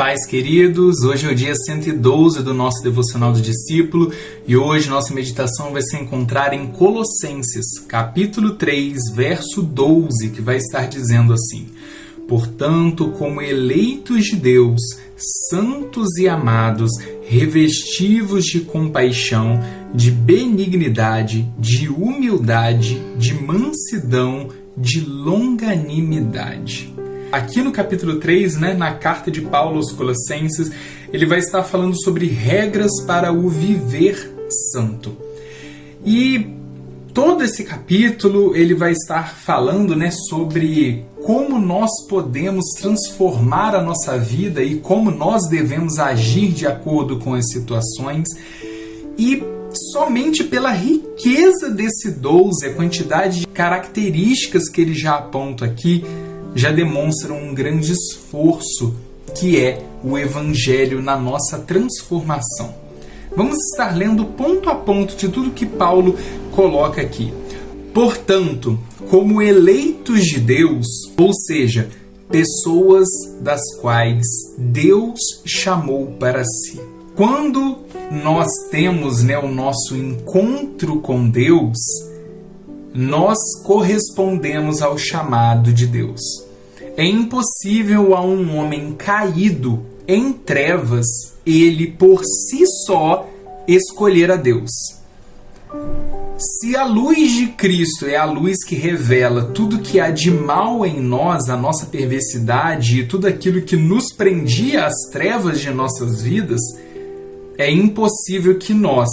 paz, queridos. Hoje é o dia 112 do nosso Devocional do Discípulo e hoje nossa meditação vai se encontrar em Colossenses, capítulo 3, verso 12, que vai estar dizendo assim: Portanto, como eleitos de Deus, santos e amados, revestivos de compaixão, de benignidade, de humildade, de mansidão, de longanimidade. Aqui no capítulo 3, na carta de Paulo aos Colossenses, ele vai estar falando sobre regras para o viver santo. E todo esse capítulo ele vai estar falando sobre como nós podemos transformar a nossa vida e como nós devemos agir de acordo com as situações. E somente pela riqueza desse 12, a quantidade de características que ele já aponta aqui, já demonstram um grande esforço que é o Evangelho na nossa transformação. Vamos estar lendo ponto a ponto de tudo que Paulo coloca aqui. Portanto, como eleitos de Deus, ou seja, pessoas das quais Deus chamou para si. Quando nós temos o nosso encontro com Deus, nós correspondemos ao chamado de Deus. É impossível a um homem caído em trevas, ele por si só escolher a Deus. Se a luz de Cristo é a luz que revela tudo que há de mal em nós, a nossa perversidade e tudo aquilo que nos prendia às trevas de nossas vidas, é impossível que nós,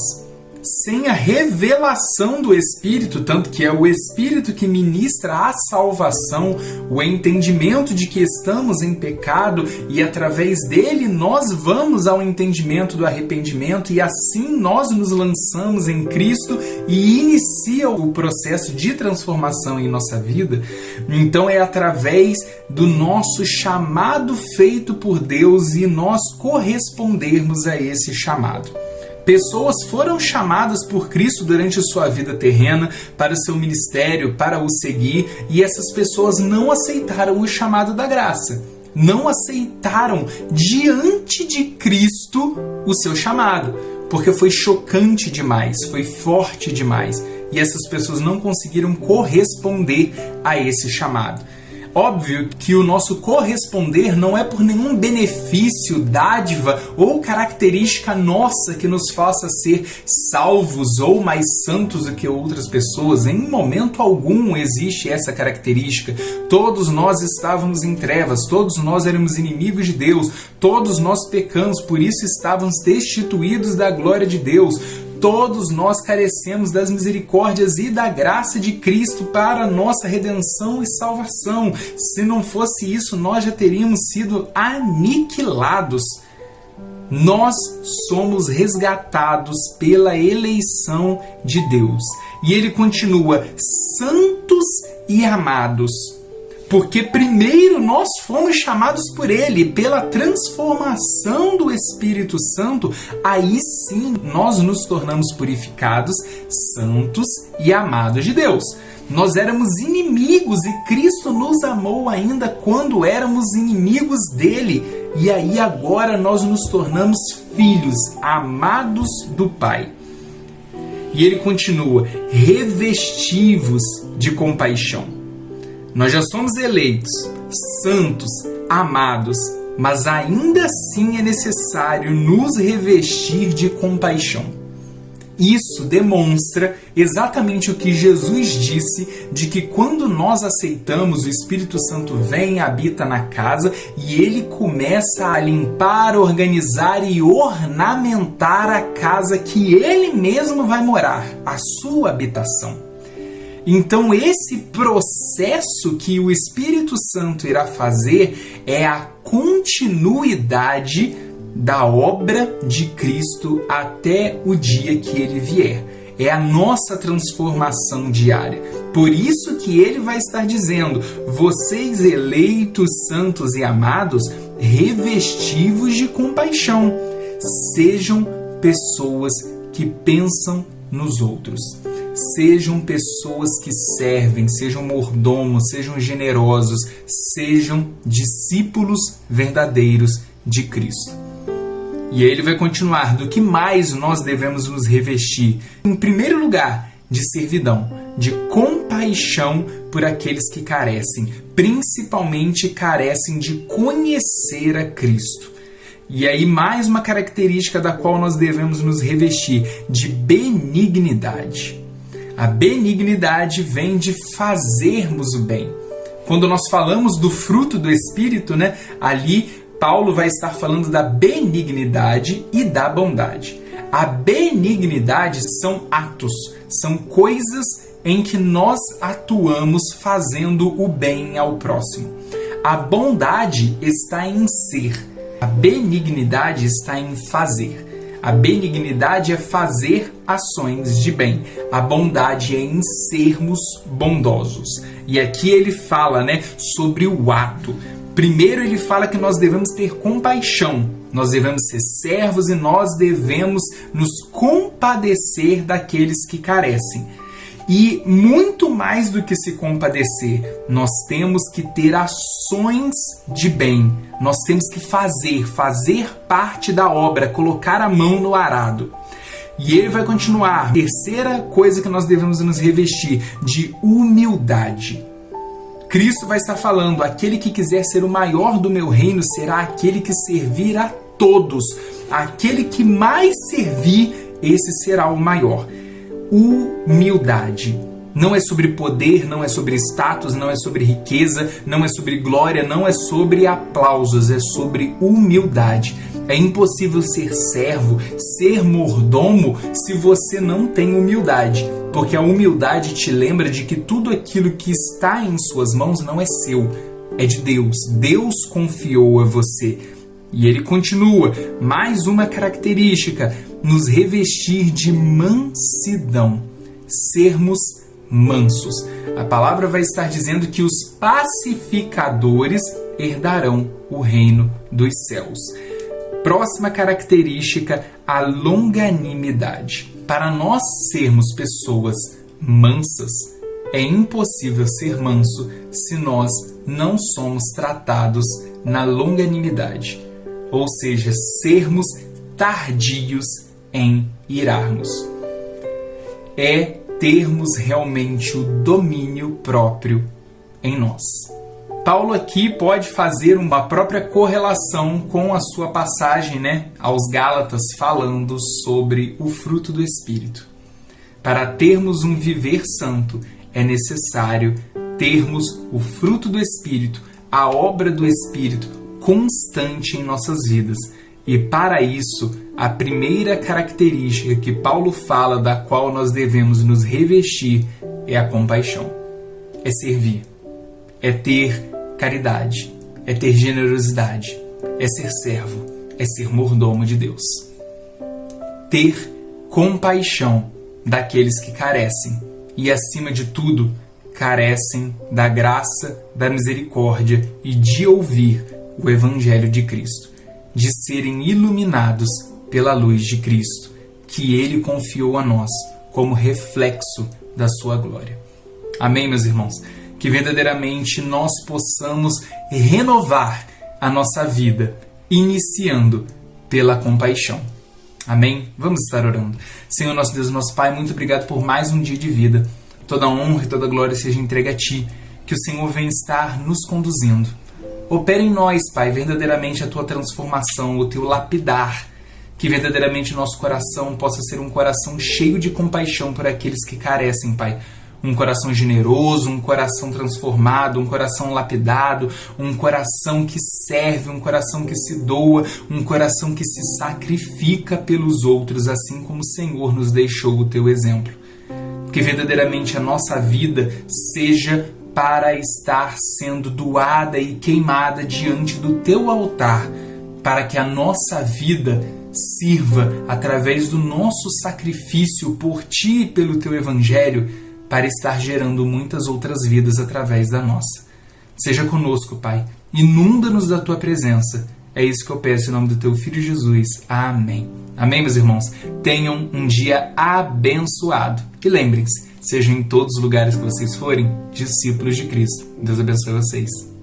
sem a revelação do Espírito, tanto que é o Espírito que ministra a salvação, o entendimento de que estamos em pecado e através dele nós vamos ao entendimento do arrependimento e assim nós nos lançamos em Cristo e inicia o processo de transformação em nossa vida. Então é através do nosso chamado feito por Deus e nós correspondermos a esse chamado. Pessoas foram chamadas por Cristo durante a sua vida terrena para o seu ministério, para o seguir, e essas pessoas não aceitaram o chamado da graça. Não aceitaram diante de Cristo o seu chamado, porque foi chocante demais, foi forte demais, e essas pessoas não conseguiram corresponder a esse chamado. Óbvio que o nosso corresponder não é por nenhum benefício, dádiva ou característica nossa que nos faça ser salvos ou mais santos do que outras pessoas. Em momento algum existe essa característica. Todos nós estávamos em trevas, todos nós éramos inimigos de Deus, todos nós pecamos, por isso estávamos destituídos da glória de Deus. Todos nós carecemos das misericórdias e da graça de Cristo para a nossa redenção e salvação. Se não fosse isso, nós já teríamos sido aniquilados. Nós somos resgatados pela eleição de Deus. E ele continua, santos e amados. Porque primeiro nós fomos chamados por Ele, pela transformação do Espírito Santo, aí sim nós nos tornamos purificados, santos e amados de Deus. Nós éramos inimigos e Cristo nos amou ainda quando éramos inimigos dele. E aí agora nós nos tornamos filhos, amados do Pai. E ele continua, revestivos de compaixão. Nós já somos eleitos, santos, amados, mas ainda assim é necessário nos revestir de compaixão. Isso demonstra exatamente o que Jesus disse, de que quando nós aceitamos, o Espírito Santo vem e habita na casa e ele começa a limpar, organizar e ornamentar a casa que ele mesmo vai morar, a sua habitação. Então esse processo que o Espírito Santo irá fazer é a continuidade da obra de Cristo até o dia que ele vier. É a nossa transformação diária. Por isso que ele vai estar dizendo, vocês eleitos, santos e amados, revestivos de compaixão. Sejam pessoas que pensam nos outros. Sejam pessoas que servem, sejam mordomos, sejam generosos, sejam discípulos verdadeiros de Cristo. E aí ele vai continuar: do que mais nós devemos nos revestir? Em primeiro lugar, de servidão, de compaixão por aqueles que carecem, principalmente carecem de conhecer a Cristo. E aí mais uma característica da qual nós devemos nos revestir, de benignidade. A benignidade vem de fazermos o bem. Quando nós falamos do fruto do Espírito, ali Paulo vai estar falando da benignidade e da bondade. A benignidade são atos, são coisas em que nós atuamos fazendo o bem ao próximo. A bondade está em ser, a benignidade está em fazer. A benignidade é fazer ações de bem. A bondade é em sermos bondosos. E aqui ele fala, sobre o ato. Primeiro ele fala que nós devemos ter compaixão. Nós devemos ser servos e nós devemos nos compadecer daqueles que carecem. E muito mais do que se compadecer, nós temos que ter ações de bem. Nós temos que fazer parte da obra, colocar a mão no arado. E ele vai continuar. Terceira coisa que nós devemos nos revestir, de humildade. Cristo vai estar falando: aquele que quiser ser o maior do meu reino será aquele que servir a todos. Aquele que mais servir, esse será o maior. Humildade. Não é sobre poder, não é sobre status, não é sobre riqueza, não é sobre glória, não é sobre aplausos, é sobre humildade. É impossível ser servo, ser mordomo, se você não tem humildade. Porque a humildade te lembra de que tudo aquilo que está em suas mãos não é seu, é de Deus. Deus confiou a você. E ele continua, mais uma característica, nos revestir de mansidão, sermos mansos. A palavra vai estar dizendo que os pacificadores herdarão o reino dos céus. Próxima característica, a longanimidade. Para nós sermos pessoas mansas, é impossível ser manso se nós não somos tratados na longanimidade, ou seja, sermos tardios em irarmos. É termos realmente o domínio próprio em nós. Paulo aqui pode fazer uma própria correlação com a sua passagem, aos Gálatas, falando sobre o fruto do Espírito. Para termos um viver santo, é necessário termos o fruto do Espírito, a obra do Espírito constante em nossas vidas. E para isso, a primeira característica que Paulo fala da qual nós devemos nos revestir é a compaixão. É servir, é ter caridade, é ter generosidade, é ser servo, é ser mordomo de Deus. Ter compaixão daqueles que carecem e, acima de tudo, carecem da graça, da misericórdia e de ouvir o Evangelho de Cristo, de serem iluminados pela luz de Cristo, que Ele confiou a nós como reflexo da sua glória. Amém, meus irmãos? Que verdadeiramente nós possamos renovar a nossa vida, iniciando pela compaixão. Amém? Vamos estar orando. Senhor, nosso Deus, nosso Pai, muito obrigado por mais um dia de vida. Toda honra e toda glória seja entregue a Ti, que o Senhor venha estar nos conduzindo. Opera em nós, Pai, verdadeiramente a Tua transformação, o Teu lapidar, que verdadeiramente nosso coração possa ser um coração cheio de compaixão por aqueles que carecem, Pai. Um coração generoso, um coração transformado, um coração lapidado, um coração que serve, um coração que se doa, um coração que se sacrifica pelos outros, assim como o Senhor nos deixou o Teu exemplo. Que verdadeiramente a nossa vida seja para estar sendo doada e queimada diante do Teu altar, para que a nossa vida sirva, através do nosso sacrifício por Ti e pelo Teu Evangelho, para estar gerando muitas outras vidas através da nossa. Seja conosco, Pai. Inunda-nos da Tua presença. É isso que eu peço em nome do Teu Filho Jesus. Amém. Amém, meus irmãos? Tenham um dia abençoado. E lembrem-se, sejam em todos os lugares que vocês forem, discípulos de Cristo. Deus abençoe vocês.